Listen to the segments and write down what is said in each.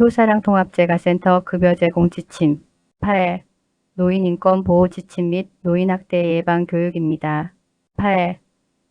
효사랑통합재가센터 급여 제공 지침 8. 노인인권보호 지침 및 노인학대 예방 교육입니다. 8.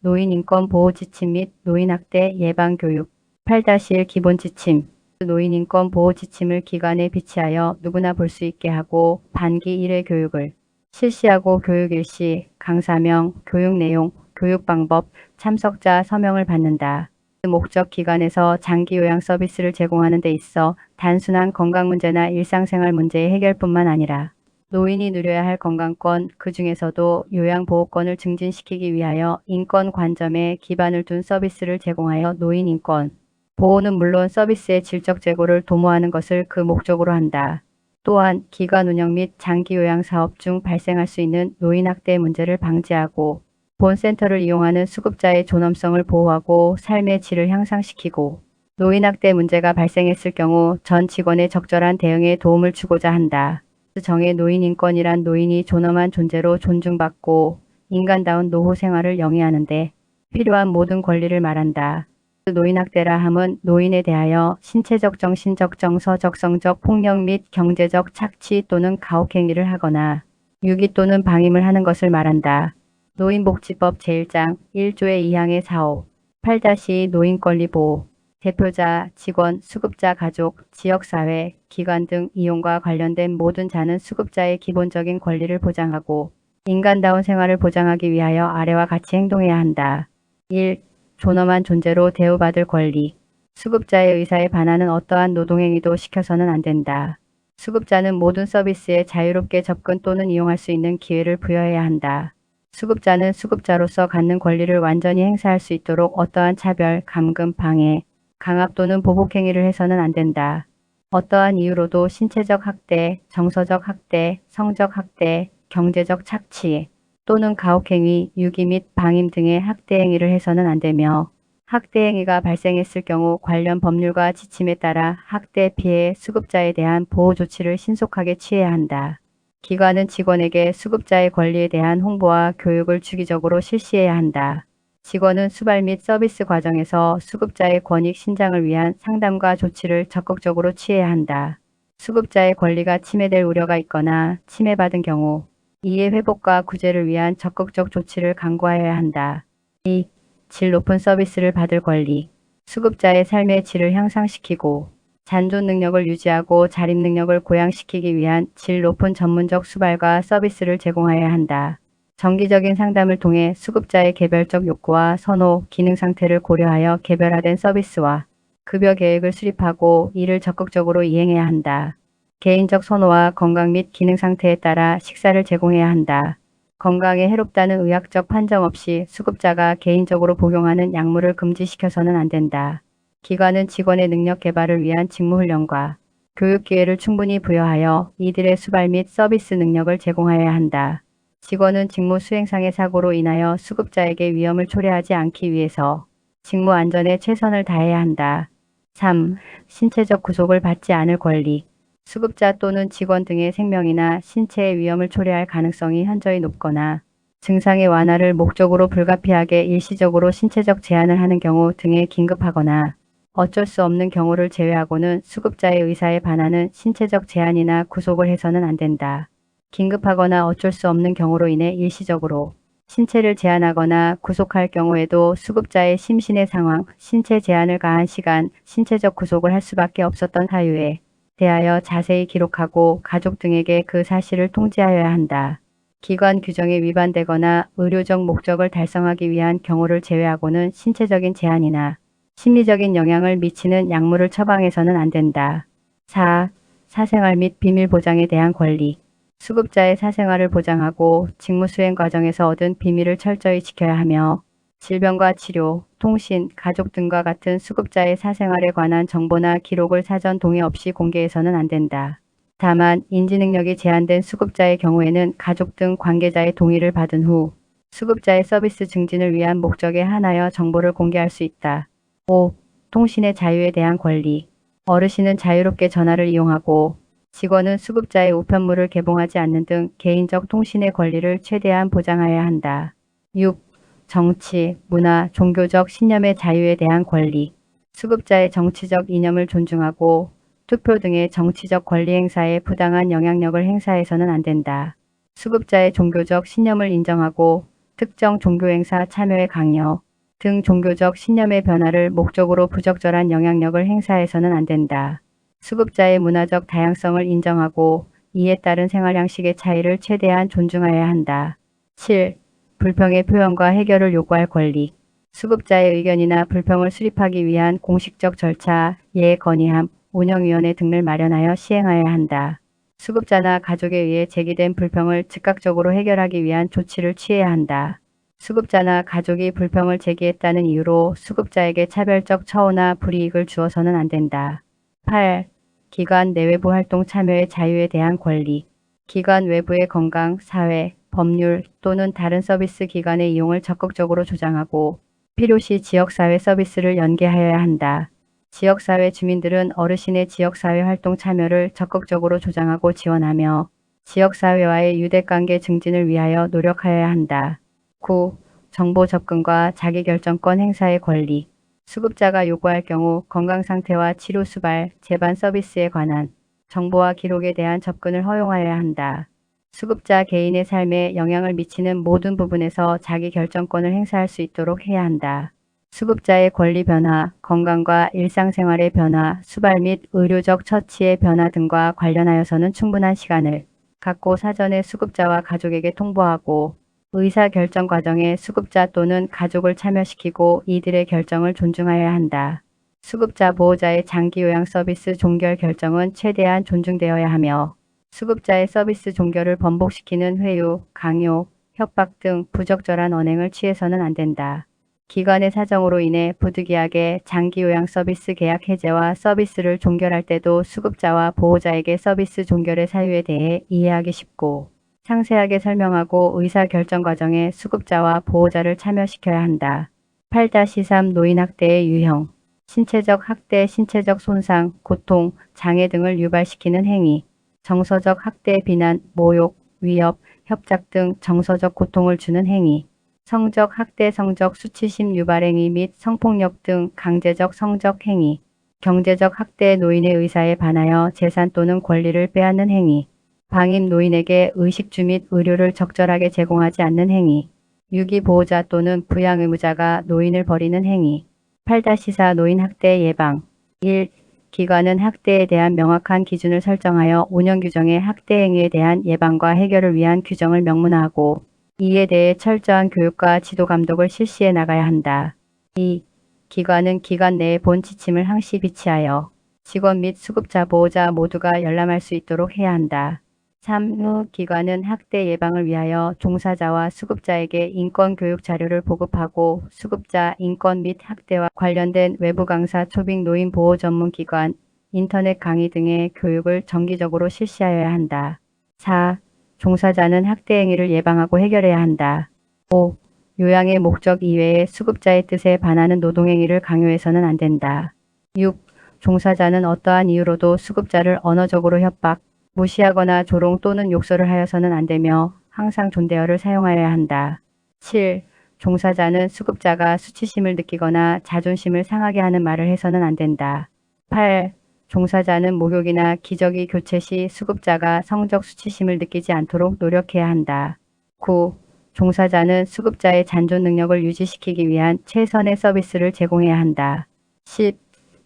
노인인권보호 지침 및 노인학대 예방 교육 8-1 기본 지침 노인인권보호 지침을 기관에 비치하여 누구나 볼 수 있게 하고 반기 1회 교육을 실시하고 교육 일시, 강사명, 교육 내용, 교육 방법, 참석자 서명을 받는다. 목적 기관에서 장기 요양 서비스를 제공하는 데 있어 단순한 건강 문제나 일상생활 문제의 해결뿐만 아니라 노인이 누려야 할 건강권, 그 중에서도 요양보호권을 증진시키기 위하여 인권 관점에 기반을 둔 서비스를 제공하여 노인 인권 보호는 물론 서비스의 질적 제고를 도모하는 것을 그 목적으로 한다. 또한 기관 운영 및 장기 요양 사업 중 발생할 수 있는 노인학대 문제를 방지하고 본센터를 이용하는 수급자의 존엄성을 보호하고 삶의 질을 향상시키고 노인학대 문제가 발생했을 경우 전 직원의 적절한 대응에 도움을 주고자 한다. 정의 노인인권이란 노인이 존엄한 존재로 존중받고 인간다운 노후 생활을 영위하는 데 필요한 모든 권리를 말한다. 노인학대라 함은 노인에 대하여 신체적, 정신적, 정서적, 성적 폭력 및 경제적 착취 또는 가혹행위를 하거나 유기 또는 방임을 하는 것을 말한다. 노인복지법 제1장 1조의 2항의 4호 8-2 노인권리보호 대표자, 직원, 수급자 가족, 지역사회, 기관 등 이용과 관련된 모든 자는 수급자의 기본적인 권리를 보장하고 인간다운 생활을 보장하기 위하여 아래와 같이 행동해야 한다. 1. 존엄한 존재로 대우받을 권리. 수급자의 의사에 반하는 어떠한 노동행위도 시켜서는 안 된다. 수급자는 모든 서비스에 자유롭게 접근 또는 이용할 수 있는 기회를 부여해야 한다. 수급자는 수급자로서 갖는 권리를 완전히 행사할 수 있도록 어떠한 차별, 감금, 방해, 강압 또는 보복 행위를 해서는 안 된다. 어떠한 이유로도 신체적 학대, 정서적 학대, 성적 학대, 경제적 착취 또는 가혹행위, 유기 및 방임 등의 학대 행위를 해서는 안 되며 학대 행위가 발생했을 경우 관련 법률과 지침에 따라 학대 피해 수급자에 대한 보호 조치를 신속하게 취해야 한다. 기관은 직원에게 수급자의 권리에 대한 홍보와 교육을 주기적으로 실시해야 한다. 직원은 수발 및 서비스 과정에서 수급자의 권익 신장을 위한 상담과 조치를 적극적으로 취해야 한다. 수급자의 권리가 침해될 우려가 있거나 침해받은 경우 이의 회복과 구제를 위한 적극적 조치를 강구하여야 한다. 2. 질 높은 서비스를 받을 권리. 수급자의 삶의 질을 향상시키고 잔존 능력을 유지하고 자립 능력을 고양시키기 위한 질 높은 전문적 수발과 서비스를 제공하여야 한다. 정기적인 상담을 통해 수급자의 개별적 욕구와 선호, 기능 상태를 고려하여 개별화된 서비스와 급여 계획을 수립하고 이를 적극적으로 이행해야 한다. 개인적 선호와 건강 및 기능 상태에 따라 식사를 제공해야 한다. 건강에 해롭다는 의학적 판정 없이 수급자가 개인적으로 복용하는 약물을 금지시켜서는 안 된다. 기관은 직원의 능력 개발을 위한 직무훈련과 교육 기회를 충분히 부여하여 이들의 수발 및 서비스 능력을 제공하여야 한다. 직원은 직무 수행상의 사고로 인하여 수급자에게 위험을 초래하지 않기 위해서 직무 안전에 최선을 다해야 한다. 3. 신체적 구속을 받지 않을 권리. 수급자 또는 직원 등의 생명이나 신체의 위험을 초래할 가능성이 현저히 높거나 증상의 완화를 목적으로 불가피하게 일시적으로 신체적 제한을 하는 경우 등에 긴급하거나 어쩔 수 없는 경우를 제외하고는 수급자의 의사에 반하는 신체적 제한이나 구속을 해서는 안 된다. 긴급하거나 어쩔 수 없는 경우로 인해 일시적으로 신체를 제한하거나 구속할 경우에도 수급자의 심신의 상황, 신체 제한을 가한 시간, 신체적 구속을 할 수밖에 없었던 사유에 대하여 자세히 기록하고 가족 등에게 그 사실을 통지하여야 한다. 기관 규정에 위반되거나 의료적 목적을 달성하기 위한 경우를 제외하고는 신체적인 제한이나 심리적인 영향을 미치는 약물을 처방해서는 안 된다. 4. 사생활 및 비밀 보장에 대한 권리. 수급자의 사생활을 보장하고 직무 수행 과정에서 얻은 비밀을 철저히 지켜야 하며 질병과 치료, 통신, 가족 등과 같은 수급자의 사생활에 관한 정보나 기록을 사전 동의 없이 공개해서는 안 된다. 다만 인지능력이 제한된 수급자의 경우에는 가족 등 관계자의 동의를 받은 후 수급자의 서비스 증진을 위한 목적에 한하여 정보를 공개할 수 있다. 5. 통신의 자유에 대한 권리. 어르신은 자유롭게 전화를 이용하고 직원은 수급자의 우편물을 개봉하지 않는 등 개인적 통신의 권리를 최대한 보장하여야 한다. 6. 정치, 문화, 종교적 신념의 자유에 대한 권리. 수급자의 정치적 이념을 존중하고 투표 등의 정치적 권리 행사에 부당한 영향력을 행사해서는 안 된다. 수급자의 종교적 신념을 인정하고 특정 종교 행사 참여의 강요 등 종교적 신념의 변화를 목적으로 부적절한 영향력을 행사해서는 안 된다. 수급자의 문화적 다양성을 인정하고 이에 따른 생활 양식의 차이를 최대한 존중해야 한다. 7. 불평의 표현과 해결을 요구할 권리. 수급자의 의견이나 불평을 수립하기 위한 공식적 절차, 예의 건의함, 운영위원회 등을 마련하여 시행하여야 한다. 수급자나 가족에 의해 제기된 불평을 즉각적으로 해결하기 위한 조치를 취해야 한다. 수급자나 가족이 불평을 제기했다는 이유로 수급자에게 차별적 처우나 불이익을 주어서는 안 된다. 8. 기관 내외부 활동 참여의 자유에 대한 권리. 기관 외부의 건강, 사회, 법률 또는 다른 서비스 기관의 이용을 적극적으로 조장하고 필요시 지역사회 서비스를 연계하여야 한다. 지역사회 주민들은 어르신의 지역사회 활동 참여를 적극적으로 조장하고 지원하며 지역사회와의 유대관계 증진을 위하여 노력하여야 한다. 9. 정보 접근과 자기결정권 행사의 권리. 수급자가 요구할 경우 건강상태와 치료 수발, 재반 서비스에 관한 정보와 기록에 대한 접근을 허용하여야 한다. 수급자 개인의 삶에 영향을 미치는 모든 부분에서 자기 결정권을 행사할 수 있도록 해야 한다. 수급자의 권리 변화, 건강과 일상생활의 변화, 수발 및 의료적 처치의 변화 등과 관련하여서는 충분한 시간을 갖고 사전에 수급자와 가족에게 통보하고 의사결정 과정에 수급자 또는 가족을 참여시키고 이들의 결정을 존중하여야 한다. 수급자 보호자의 장기요양 서비스 종결 결정은 최대한 존중되어야 하며 수급자의 서비스 종결을 번복시키는 회유, 강요, 협박 등 부적절한 언행을 취해서는 안 된다. 기관의 사정으로 인해 부득이하게 장기요양 서비스 계약 해제와 서비스를 종결할 때도 수급자와 보호자에게 서비스 종결의 사유에 대해 이해하기 쉽고 상세하게 설명하고 의사결정 과정에 수급자와 보호자를 참여시켜야 한다. 8-3 노인학대의 유형. 신체적 학대, 신체적 손상, 고통, 장애 등을 유발시키는 행위. 정서적 학대, 비난, 모욕, 위협, 협작 등 정서적 고통을 주는 행위. 성적 학대, 성적 수치심 유발 행위 및 성폭력 등 강제적 성적 행위. 경제적 학대, 노인의 의사에 반하여 재산 또는 권리를 빼앗는 행위. 방임 노인에게 의식주 및 의료를 적절하게 제공하지 않는 행위. 유기 보호자 또는 부양 의무자가 노인을 버리는 행위. 8-4 노인 학대 예방. 1. 기관은 학대에 대한 명확한 기준을 설정하여 운영 규정에 학대 행위에 대한 예방과 해결을 위한 규정을 명문화하고 이에 대해 철저한 교육과 지도 감독을 실시해 나가야 한다. 2. 기관은 기관 내의 본 지침을 항시 비치하여 직원 및 수급자 보호자 모두가 열람할 수 있도록 해야 한다. 3. 기관은 학대 예방을 위하여 종사자와 수급자에게 인권교육 자료를 보급하고 수급자 인권 및 학대와 관련된 외부 강사 초빙 노인 보호 전문 기관, 인터넷 강의 등의 교육을 정기적으로 실시하여야 한다. 4. 종사자는 학대 행위를 예방하고 해결해야 한다. 5. 요양의 목적 이외에 수급자의 뜻에 반하는 노동행위를 강요해서는 안 된다. 6. 종사자는 어떠한 이유로도 수급자를 언어적으로 협박, 무시하거나 조롱 또는 욕설을 하여서는 안 되며 항상 존대어를 사용하여야 한다. 7. 종사자는 수급자가 수치심을 느끼거나 자존심을 상하게 하는 말을 해서는 안 된다. 8. 종사자는 목욕이나 기저귀 교체 시 수급자가 성적 수치심을 느끼지 않도록 노력해야 한다. 9. 종사자는 수급자의 잔존 능력을 유지시키기 위한 최선의 서비스를 제공해야 한다. 10.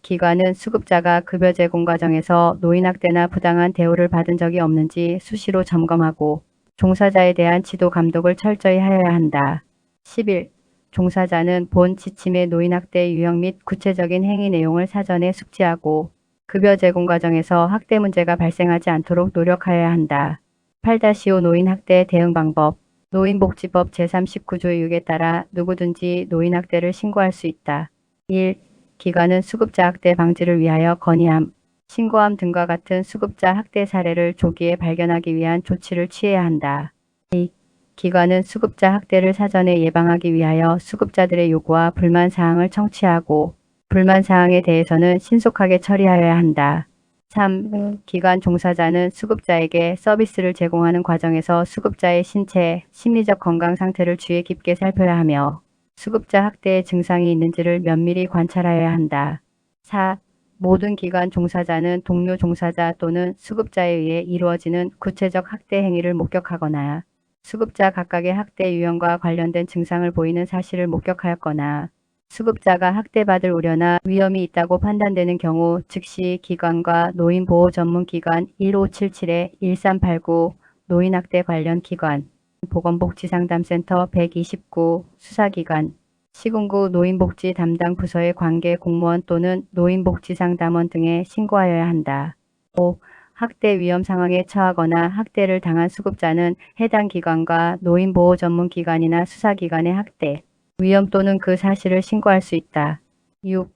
기관은 수급자가 급여 제공 과정에서 노인학대나 부당한 대우를 받은 적이 없는지 수시로 점검하고 종사자에 대한 지도 감독을 철저히 하여야 한다. 11. 종사자는 본 지침의 노인학대 유형 및 구체적인 행위 내용을 사전에 숙지하고 급여 제공 과정에서 학대 문제가 발생하지 않도록 노력하여야 한다. 8-5 노인학대 대응 방법. 노인복지법 제39조 6에 따라 누구든지 노인학대를 신고할 수 있다. 1. 기관은 수급자 학대 방지를 위하여 건의함, 신고함 등과 같은 수급자 학대 사례를 조기에 발견하기 위한 조치를 취해야 한다. 2. 기관은 수급자 학대를 사전에 예방하기 위하여 수급자들의 요구와 불만 사항을 청취하고 불만 사항에 대해서는 신속하게 처리하여야 한다. 3. 기관 종사자는 수급자에게 서비스를 제공하는 과정에서 수급자의 신체, 심리적 건강 상태를 주의 깊게 살펴야 하며 수급자 학대의 증상이 있는지를 면밀히 관찰하여야 한다. 4. 모든 기관 종사자는 동료 종사자 또는 수급자에 의해 이루어지는 구체적 학대 행위를 목격하거나 수급자 각각의 학대 유형과 관련된 증상을 보이는 사실을 목격하였거나 수급자가 학대받을 우려나 위험이 있다고 판단되는 경우 즉시 기관과 노인보호 전문기관 1577-1389 노인학대 관련 기관 보건복지상담센터 129 수사기관 시군구 노인복지 담당 부서의 관계 공무원 또는 노인복지상담원 등에 신고하여야 한다. 5. 학대 위험 상황에 처하거나 학대를 당한 수급자는 해당 기관과 노인보호 전문기관이나 수사기관의 학대 위험 또는 그 사실을 신고할 수 있다. 6.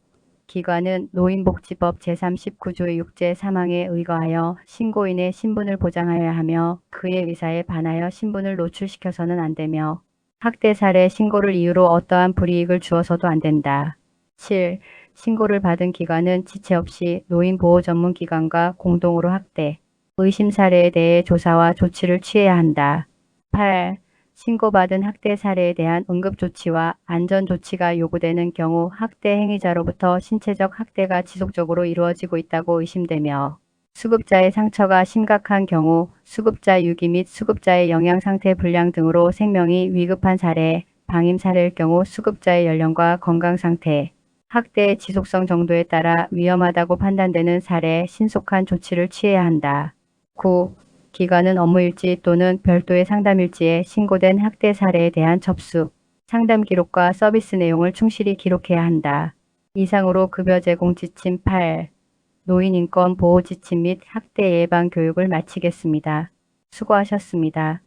기관은 노인복지법 제39조의 6제 3항에 의거하여 신고인의 신분을 보장하여야 하며 그의 의사에 반하여 신분을 노출시켜서는 안 되며 학대 사례 신고를 이유로 어떠한 불이익을 주어서도 안 된다. 7. 신고를 받은 기관은 지체 없이 노인보호 전문기관과 공동으로 학대, 의심 사례에 대해 조사와 조치를 취해야 한다. 8. 신고받은 학대 사례에 대한 응급조치와 안전조치가 요구되는 경우 학대 행위자로부터 신체적 학대가 지속적으로 이루어지고 있다고 의심되며 수급자의 상처가 심각한 경우 수급자 유기 및 수급자의 영양상태 불량 등으로 생명이 위급한 사례, 방임 사례일 경우 수급자의 연령과 건강상태, 학대의 지속성 정도에 따라 위험하다고 판단되는 사례에 신속한 조치를 취해야 한다. 9. 기관은 업무일지 또는 별도의 상담일지에 신고된 학대 사례에 대한 접수, 상담 기록과 서비스 내용을 충실히 기록해야 한다. 이상으로 급여 제공 지침 8. 노인인권 보호 지침 및 학대 예방 교육을 마치겠습니다. 수고하셨습니다.